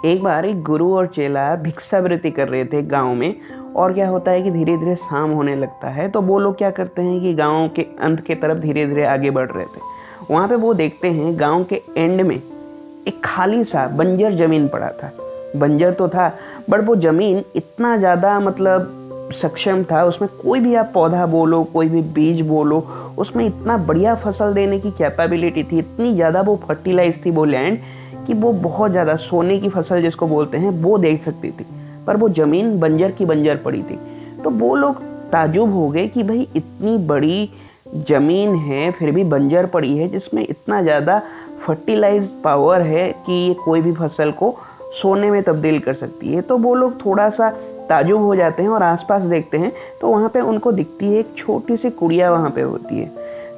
एक बार एक गुरु और चेला भिक्षावृत्ति कर रहे थे गांव में। और क्या होता है कि धीरे धीरे शाम होने लगता है, तो वो लोग क्या करते हैं कि गांव के अंत के तरफ धीरे धीरे आगे बढ़ रहे थे। वहाँ पे वो देखते हैं गांव के एंड में एक खाली सा बंजर जमीन पड़ा था। बंजर तो था, बट वो जमीन इतना ज़्यादा सक्षम था, उसमें कोई भी आप पौधा बोलो, कोई भी बीज बोलो, उसमें इतना बढ़िया फसल देने की कैपेबिलिटी थी, इतनी ज़्यादा वो फर्टिलाइज थी वो लैंड, कि वो बहुत ज़्यादा सोने की फसल जिसको बोलते हैं वो दे सकती थी। पर वो ज़मीन बंजर की बंजर पड़ी थी। तो वो लोग ताजुब हो गए कि भाई इतनी बड़ी ज़मीन है फिर भी बंजर पड़ी है, जिसमें इतना ज़्यादा फर्टिलाइज पावर है कि ये कोई भी फसल को सोने में तब्दील कर सकती है। तो वो लोग थोड़ा सा ताजुब हो जाते हैं और आसपास देखते हैं, तो वहाँ पे उनको दिखती है एक छोटी सी कुड़िया वहाँ पे होती है।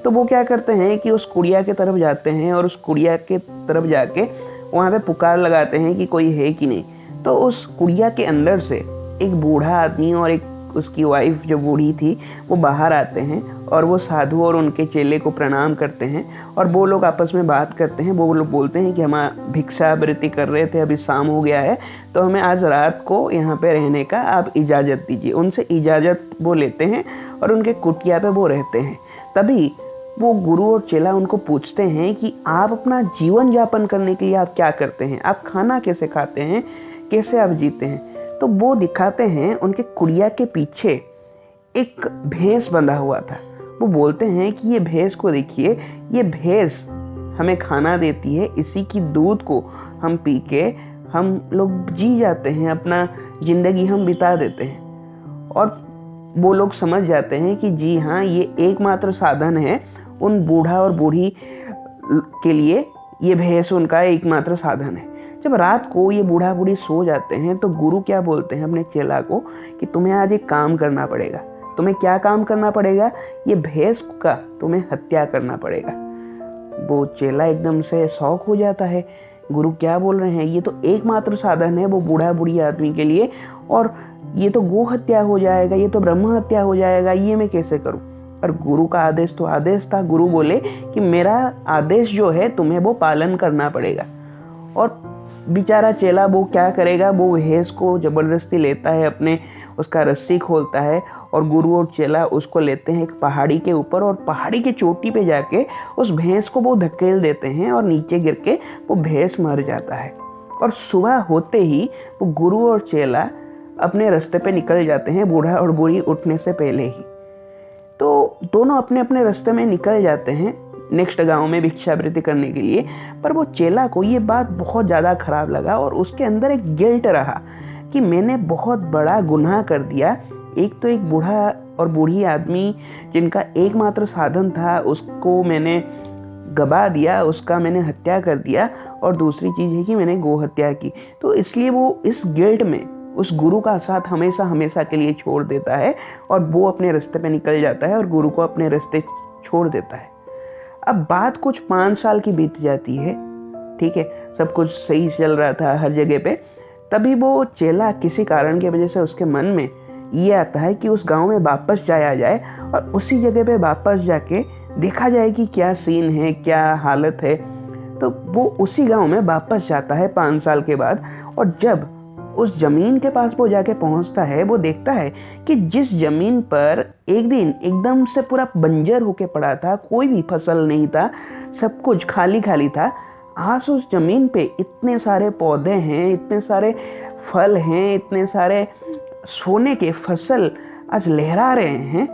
तो वो क्या करते हैं कि उस कुड़िया की तरफ जाते हैं और उस कुड़िया के तरफ जाके वहाँ पे पुकार लगाते हैं कि कोई है कि नहीं। तो उस कुड़िया के अंदर से एक बूढ़ा आदमी और एक उसकी वाइफ जो बूढ़ी थी वो बाहर आते हैं और वो साधु और उनके चेले को प्रणाम करते हैं। और वो लोग आपस में बात करते हैं। वो लोग बोलते हैं कि हम भिक्षावृत्ति कर रहे थे, अभी शाम हो गया है, तो हमें आज रात को यहाँ पे रहने का आप इजाज़त दीजिए। उनसे इजाज़त वो लेते हैं और उनके कुटिया पे वो रहते हैं। तभी वो गुरु और चेला उनको पूछते हैं कि आप अपना जीवन यापन करने के लिए आप क्या करते हैं, आप खाना कैसे खाते हैं, कैसे आप जीते हैं। तो वो दिखाते हैं उनके कुड़िया के पीछे एक भैंस बंधा हुआ था। वो बोलते हैं कि ये भैंस को देखिए, ये भैंस हमें खाना देती है, इसी की दूध को हम पी के हम लोग जी जाते हैं, अपना ज़िंदगी हम बिता देते हैं। और वो लोग समझ जाते हैं कि जी हाँ, ये एकमात्र साधन है उन बूढ़ा और बूढ़ी के लिए, ये भैंस उनका एकमात्र साधन है। जब रात को ये बूढ़ा बूढ़ी सो जाते हैं तो गुरु क्या बोलते हैं अपने चेला को कि तुम्हें आज एक काम करना पड़ेगा। तुम्हें क्या काम करना पड़ेगा? ये भैंस का तुम्हें हत्या करना पड़ेगा। वो चेला एकदम से शौक हो जाता है, गुरु क्या बोल रहे हैं, ये तो एकमात्र साधन है वो बूढ़ा बूढ़ी आदमी के लिए, और ये तो गो हत्या हो जाएगा, ये तो ब्रह्म हत्या हो जाएगा, ये मैं कैसे करूं। पर गुरु का आदेश तो आदेश था। गुरु बोले कि मेरा आदेश जो है तुम्हें वो पालन करना पड़ेगा। और बेचारा चेला वो क्या करेगा, वो भैंस को जबरदस्ती लेता है, अपने उसका रस्सी खोलता है और गुरु और चेला उसको लेते हैं एक पहाड़ी के ऊपर, और पहाड़ी की चोटी पे जाके उस भैंस को वो धकेल देते हैं और नीचे गिर के वो भैंस मर जाता है। और सुबह होते ही वो गुरु और चेला अपने रास्ते पे निकल जाते हैं, बूढ़ा और बूढ़ी उठने से पहले ही। तो दोनों अपने अपने रास्ते में निकल जाते हैं नेक्स्ट गांव में भिक्षावृत्ति करने के लिए। पर वो चेला को ये बात बहुत ज़्यादा खराब लगा और उसके अंदर एक गिल्ट रहा कि मैंने बहुत बड़ा गुनाह कर दिया। एक तो एक बूढ़ा और बूढ़ी आदमी जिनका एकमात्र साधन था उसको मैंने गवा दिया, उसका मैंने हत्या कर दिया, और दूसरी चीज़ है कि मैंने गो हत्या की। तो इसलिए वो इस गिल्ट में उस गुरु का साथ हमेशा हमेशा के लिए छोड़ देता है और वो अपने रास्ते पे निकल जाता है और गुरु को अपने रास्ते छोड़ देता है। अब बात कुछ 5 साल की बीत जाती है, ठीक है, सब कुछ सही चल रहा था हर जगह पे। तभी वो चेला किसी कारण की वजह से उसके मन में ये आता है कि उस गांव में वापस जाया जाए और उसी जगह पे वापस जाके देखा जाए कि क्या सीन है, क्या हालत है। तो वो उसी गांव में वापस जाता है 5 साल के बाद। और जब उस जमीन के पास वो जाके पहुंचता है, वो देखता है कि जिस जमीन पर एक दिन एकदम से पूरा बंजर होके पड़ा था, कोई भी फसल नहीं था, सब कुछ खाली खाली था, आज उस जमीन पे इतने सारे पौधे हैं, इतने सारे फल हैं, इतने सारे सोने के फसल आज लहरा रहे हैं।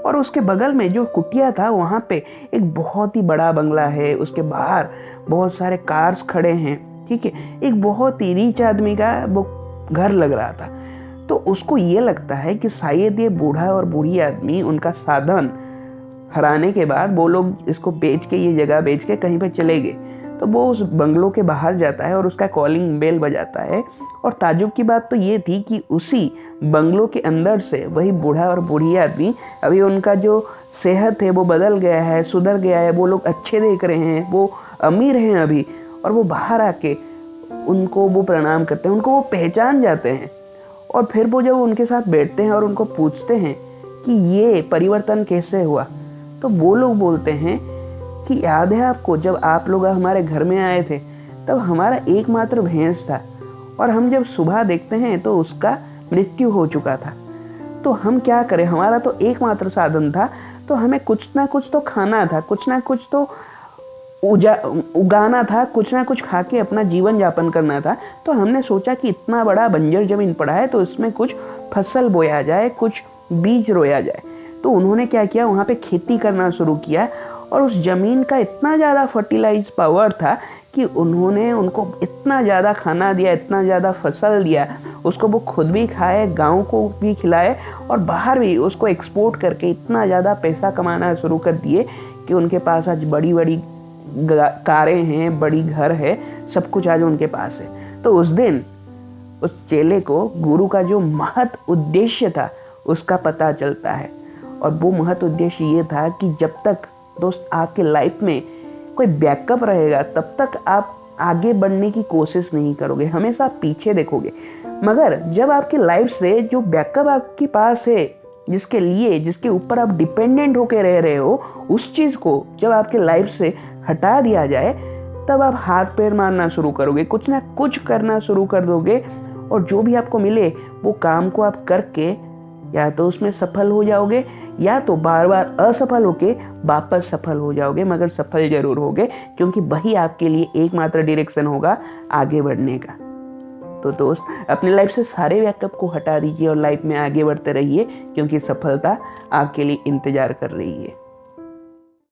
और उसके बगल में जो कुटिया था वहाँ पे एक बहुत ही बड़ा बंगला है, उसके बाहर बहुत सारे कार्स खड़े हैं, ठीक है, एक बहुत ही रिच आदमी का वो घर लग रहा था। तो उसको ये लगता है कि शायद ये बूढ़ा और बूढ़ी आदमी उनका साधन हराने के बाद वो लोग इसको बेच के, ये जगह बेच के कहीं पे चले गए। तो वो उस बंगलों के बाहर जाता है और उसका कॉलिंग बेल बजाता है। और ताजुब की बात तो ये थी कि उसी बंगलों के अंदर से वही बूढ़ा और बूढ़ी आदमी, अभी उनका जो सेहत है वो बदल गया है, सुधर गया है, वो लोग अच्छे देख रहे हैं, वो अमीर हैं अभी, और वो बाहर आके उनको वो प्रणाम करते हैं, उनको वो पहचान जाते हैं। और फिर वो जब उनके साथ बैठते हैं और उनको पूछते हैं कि ये परिवर्तन कैसे हुआ, तो वो लोग बोलते हैं कि याद है आपको जब आप लोग हमारे घर में आए थे तब हमारा एकमात्र भैंस था और हम जब सुबह देखते हैं तो उसका मृत्यु हो चुका था। तो हम क्या करें, हमारा तो एकमात्र साधन था, तो हमें कुछ ना कुछ तो खाना था, कुछ ना कुछ तो उगाना था, कुछ ना कुछ खा के अपना जीवन यापन करना था। तो हमने सोचा कि इतना बड़ा बंजर जमीन पड़ा है तो इसमें कुछ फसल बोया जाए, कुछ बीज रोया जाए। तो उन्होंने क्या किया, वहाँ पे खेती करना शुरू किया और उस ज़मीन का इतना ज़्यादा फर्टिलाइज पावर था कि उन्होंने उनको इतना ज़्यादा खाना दिया, इतना ज़्यादा फसल दिया, उसको वो खुद भी खाए, गाँव को भी खिलाए और बाहर भी उसको एक्सपोर्ट करके इतना ज़्यादा पैसा कमाना शुरू कर दिए कि उनके पास आज बड़ी बड़ी कारें हैं, बड़ी घर है, सब कुछ आज उनके पास है। तो उस दिन उस चेले को गुरु का जो महत उद्देश्य था उसका पता चलता है। और वो महत उद्देश्य ये था कि जब तक दोस्त आपके लाइफ में कोई बैकअप रहेगा तब तक आप आगे बढ़ने की कोशिश नहीं करोगे, हमेशा पीछे देखोगे। मगर जब आपकी लाइफ से जो बैकअप आपके पास है, जिसके ऊपर आप डिपेंडेंट होके रह रहे हो, उस चीज़ को जब आपके लाइफ से हटा दिया जाए तब आप हाथ पैर मारना शुरू करोगे, कुछ ना कुछ करना शुरू कर दोगे और जो भी आपको मिले वो काम को आप करके या तो उसमें सफल हो जाओगे या तो बार बार असफल होके वापस सफल हो जाओगे, मगर सफल जरूर होगे, क्योंकि वही आपके लिए एकमात्र डायरेक्शन होगा आगे बढ़ने का। तो दोस्त अपनी लाइफ से सारे बैकअप को हटा दीजिए और लाइफ में आगे बढ़ते रहिए, क्योंकि सफलता आपके लिए इंतजार कर रही है।